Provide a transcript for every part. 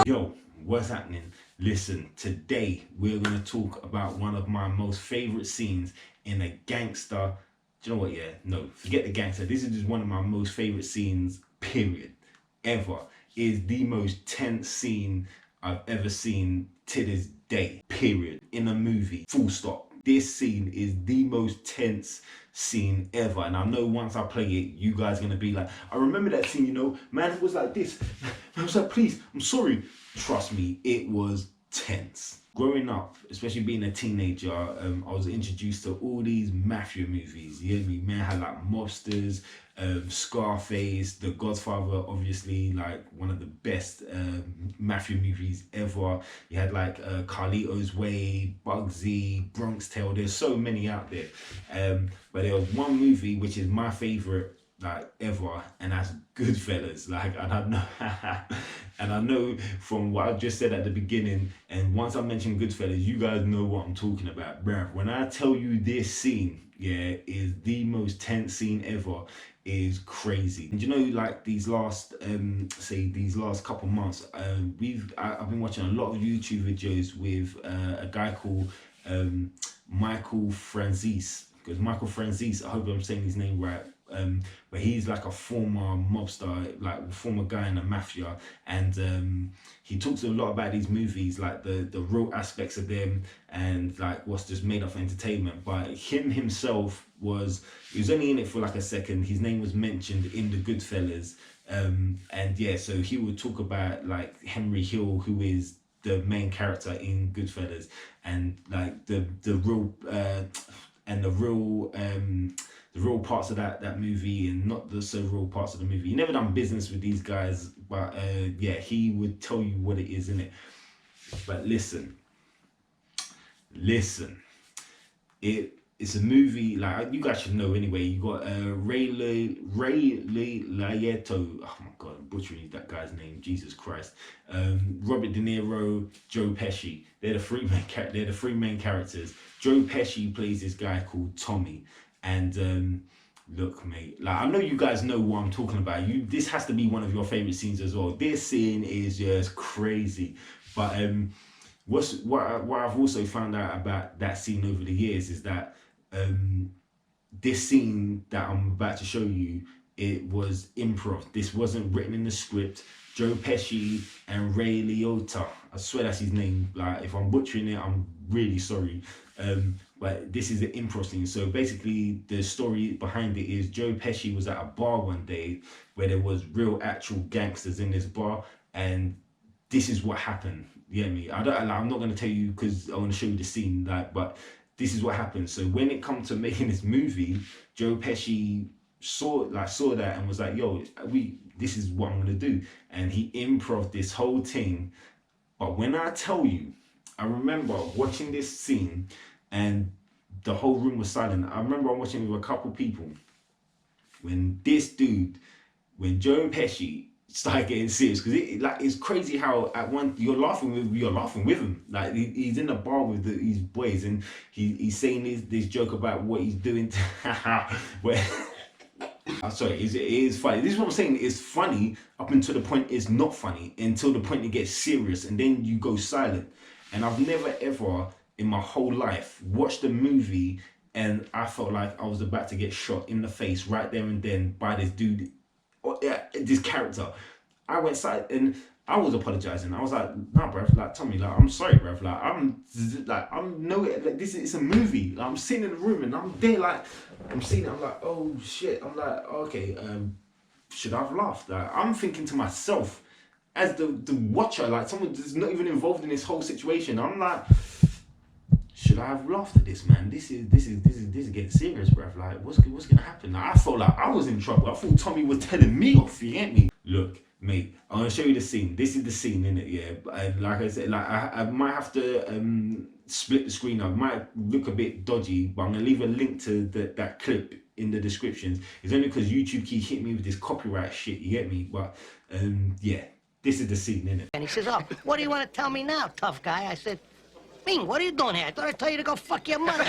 Yo, what's happening? Listen, today we're going to talk about one of my most favorite scenes in a gangster. Do you know what? Yeah, no, forget the gangster. This is just one of my most favorite scenes, period, ever. Is the most tense scene I've ever seen to this day, period, in a movie, full stop. This scene is the most tense scene ever, and I know once I play it, you guys are gonna be like, I remember that scene, you know, man, it was like this. I was like, please, I'm sorry. Trust me, it was tense. Growing up, especially being a teenager, I was introduced to all these mafia movies. You hear me? Man, had like Mobsters, Scarface, The Godfather, obviously, like one of the best mafia movies ever. You had like Carlito's Way, Bugsy, Bronx Tale. There's so many out there. But there was one movie which is my favorite, like ever, and that's Goodfellas. Like, and I know, and I know from what I just said at the beginning, and once I mention Goodfellas, you guys know what I'm talking about, bruv. When I tell you this scene, yeah, is the most tense scene ever, is crazy. And you know, like these last, these last couple months, I've been watching a lot of YouTube videos with a guy called Michael Franzese. Because Michael Franzese, I hope I'm saying his name right. But he's like a former mobster, like former guy in the mafia, and he talks a lot about these movies, like the real aspects of them, and like what's just made up for entertainment. But him himself he was only in it for like a second. His name was mentioned in the Goodfellas, and yeah, so he would talk about like Henry Hill, who is the main character in Goodfellas, and like the real parts of that movie, and not the so real parts of the movie. He never done business with these guys, but yeah, he would tell you what it is, innit? But listen, it's a movie, like you guys should know anyway. You got Ray Liotta. Oh my god, I'm butchering that guy's name. Jesus Christ. Robert De Niro, Joe Pesci. They're the three main characters. Joe Pesci plays this guy called Tommy. And look, mate, like I know you guys know what I'm talking about. This has to be one of your favorite scenes as well. This scene is just crazy. But what I've also found out about that scene over the years is that this scene that I'm about to show you, it was improv. This wasn't written in the script. Joe Pesci and Ray Liotta, I swear that's his name. Like, if I'm butchering it, I'm really sorry. But this is the improv scene. So basically, the story behind it is Joe Pesci was at a bar one day where there was real actual gangsters in this bar, and this is what happened. You get me? I'm not gonna tell you because I want to show you the scene. Like, but this is what happened. So when it comes to making this movie, Joe Pesci saw that and was like, "Yo, this is what I'm gonna do," and he improv this whole thing. But when I tell you, I remember watching this scene and the whole room was silent. I remember watching it with a couple people. When Joe Pesci started getting serious, because it's crazy how at one you're laughing with him. Like he's in the bar with these boys, and he's saying this joke about what he's doing. Where sorry, it is funny. This is what I'm saying. It's funny up until the point it's not funny, until the point it gets serious, and then you go silent. And I've never ever in my whole life watched a movie and I felt like I was about to get shot in the face right there and then by this dude, this character. I went silent and I was apologizing. I was like, nah, bruv, like Tommy, like I'm sorry, bruv, this is a movie. Like, I'm sitting in the room and I'm there, like I'm seeing it. I'm like, oh shit. I'm like, okay, should I have laughed? Like, I'm thinking to myself as the watcher, like someone that's not even involved in this whole situation. I'm like, should I have laughed at this, man? This is getting serious, bruv. Like, what's gonna happen? Like, I felt like I was in trouble. I thought Tommy was telling me off. You get me? Look, mate, I'm gonna show you the scene. This is the scene, innit? Yeah. And like I said, like I might have to split the screen up. It might look a bit dodgy, but I'm gonna leave a link to that clip in the descriptions. It's only because YouTube keep hitting me with this copyright shit. You get me? But yeah, this is the scene, innit? And he says, "Oh, what do you want to tell me now, tough guy?" I said, "Ming, what are you doing here? I thought I'd tell you to go fuck your mother."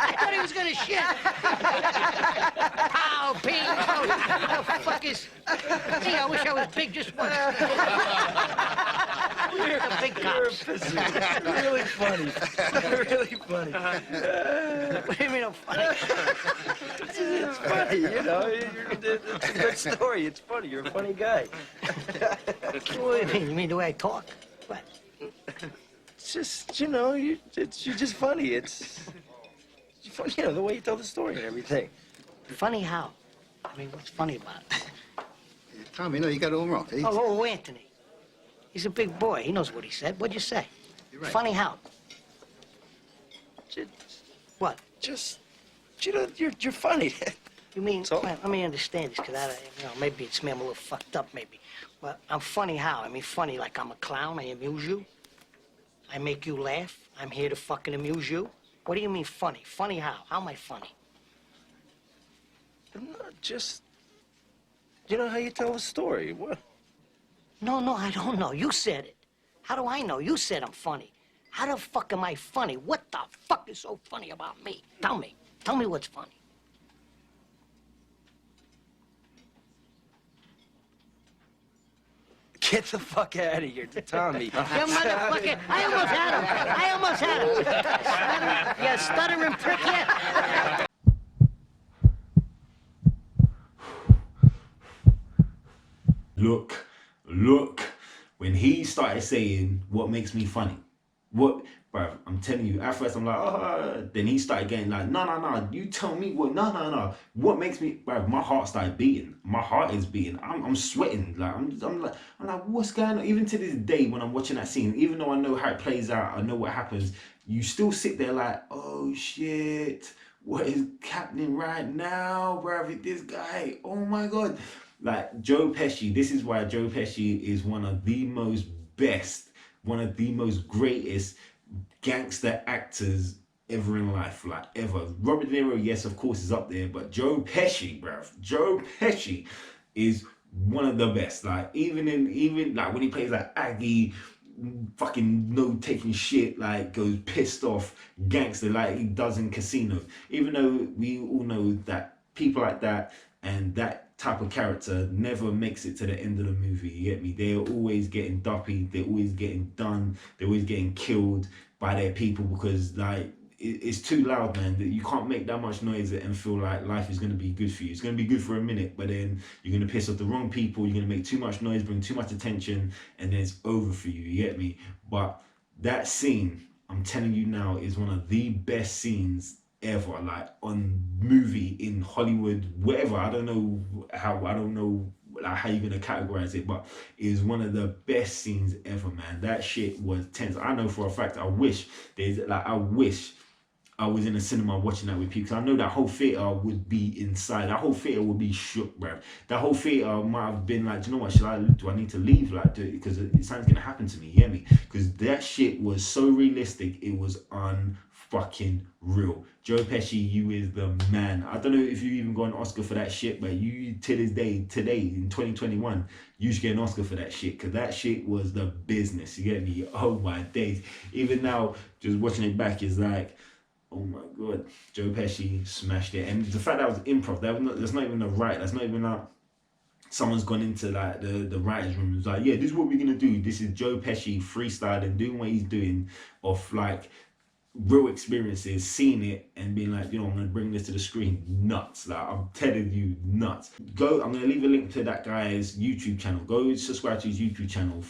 I thought he who's gonna shit? Pow, ping, oh, fuck is... Gee, I wish I was big just once. You're a big cops. Really funny. Really funny. What do you mean I'm funny? It's funny, you know. It's a good story. It's funny. You're a funny guy. What do you mean? You mean the way I talk? What? It's just, you know, you're just funny. It's funny, you know, the way you tell the story and everything. Funny how? I mean, what's funny about it? Tommy, no, you got it all wrong. Oh, Anthony. He's a big boy. He knows what he said. What'd you say? You're right. Funny how? What? Just, you know, you're funny. You mean, So? well, let me understand this, because maybe it's me, I'm a little fucked up, maybe. But I'm funny how? I mean, funny like I'm a clown, I amuse you. I make you laugh. I'm here to fucking amuse you. What do you mean funny? Funny how? How am I funny? No, just, you know how you tell a story. What? No, I don't know. You said it. How do I know? You said I'm funny. How the fuck am I funny? What the fuck is so funny about me? Tell me. Tell me what's funny. Get the fuck out of here, Tommy. You motherfucker! I almost had him! You stuttering prick, yeah? Look, when he started saying what makes me funny, bruv, I'm telling you, at first I'm like, then he started getting like, no, you tell me what, no, what makes me, bruv, my heart started beating, my heart is beating, I'm sweating, like, I'm like, what's going on? Even to this day, when I'm watching that scene, even though I know how it plays out, I know what happens, you still sit there like, oh shit, what is happening right now, bruv, this guy, oh my God. Like Joe Pesci, this is why Joe Pesci is one of the most greatest gangster actors ever in life, like ever. Robert De Niro, yes, of course, is up there, but Joe Pesci, bruv, Joe Pesci is one of the best. Like even like when he plays like Aggie, fucking no taking shit, like goes pissed off gangster like he does in Casino. Even though we all know that people like that and that type of character never makes it to the end of the movie, you get me? They're always getting duppy, they're always getting done, they're always getting killed by their people because like it's too loud, man. That you can't make that much noise and feel like life is going to be good for you. It's going to be good for a minute, but then you're going to piss off the wrong people, you're going to make too much noise, bring too much attention, and then it's over for you, you get me? But that scene, I'm telling you now, is one of the best scenes ever, like on movie in Hollywood, whatever. I don't know like how you're gonna categorize it, but it is one of the best scenes ever, man. That shit was tense. I know for a fact, I wish I was in a cinema watching that with people, because I know that whole theater would be inside. That whole theater would be shook, bruv. That whole theater might have been like, do you know what, do I need to leave? Like, because something's gonna happen to me, you hear me? Because that shit was so realistic, it was unfucking real. Joe Pesci, you is the man. I don't know if you even got an Oscar for that shit, but you, to this day, today, in 2021, you should get an Oscar for that shit, because that shit was the business, you get me? Oh my days. Even now, just watching it back is like, oh my God, Joe Pesci smashed it. And the fact that was improv, that's not even a write, that's not even like someone's gone into like the writer's room and was like, yeah, this is what we're gonna do. This is Joe Pesci freestyling, doing what he's doing off like real experiences, seeing it and being like, you know, I'm gonna bring this to the screen. Nuts. Like, I'm telling you, nuts. I'm gonna leave a link to that guy's YouTube channel. Go subscribe to his YouTube channel.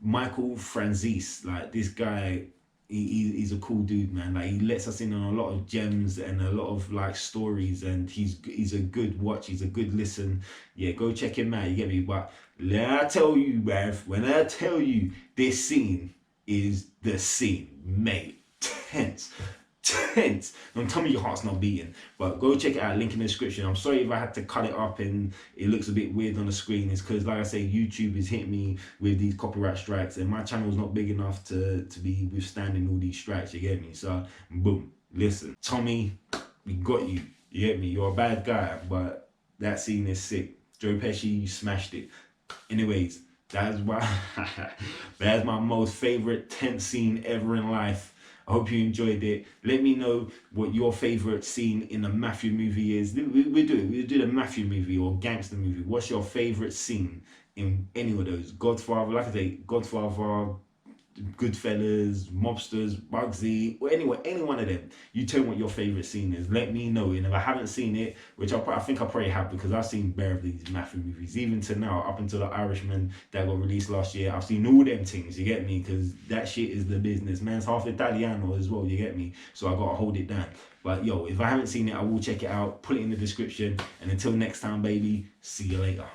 Michael Franzese. Like, this guy, he's a cool dude, man. Like, he lets us in on a lot of gems and a lot of like stories, and he's a good watch, he's a good listen. Yeah, go check him out, you get me? But let I tell you, bruv, when I tell you this scene is the scene, mate, tense. Don't tell me your heart's not beating, but go check it out, link in the description. I'm sorry if I had to cut it up and it looks a bit weird on the screen. It's because, like I say, YouTube is hitting me with these copyright strikes, and my channel's not big enough to be withstanding all these strikes, you get me? So boom, listen, Tommy, we got you, you get me? You're a bad guy, but that scene is sick. Joe Pesci, you smashed it. Anyways, that's why that's my most favorite tense scene ever in life. I hope you enjoyed it. Let me know what your favorite scene in a Mafia movie is. We do the Mafia movie or gangster movie. What's your favorite scene in any of those? Godfather, like I say, Godfather, Goodfellas, Mobsters, Bugsy, or any one of them. You tell me what your favorite scene is. Let me know. And if I haven't seen it, which I think I probably have, because I've seen bare of these Mafia movies, even to now, up until The Irishman that got released last year, I've seen all them things. You get me? Because that shit is the business. Man's half Italiano as well. You get me? So I gotta hold it down. But yo, if I haven't seen it, I will check it out. Put it in the description. And until next time, baby. See you later.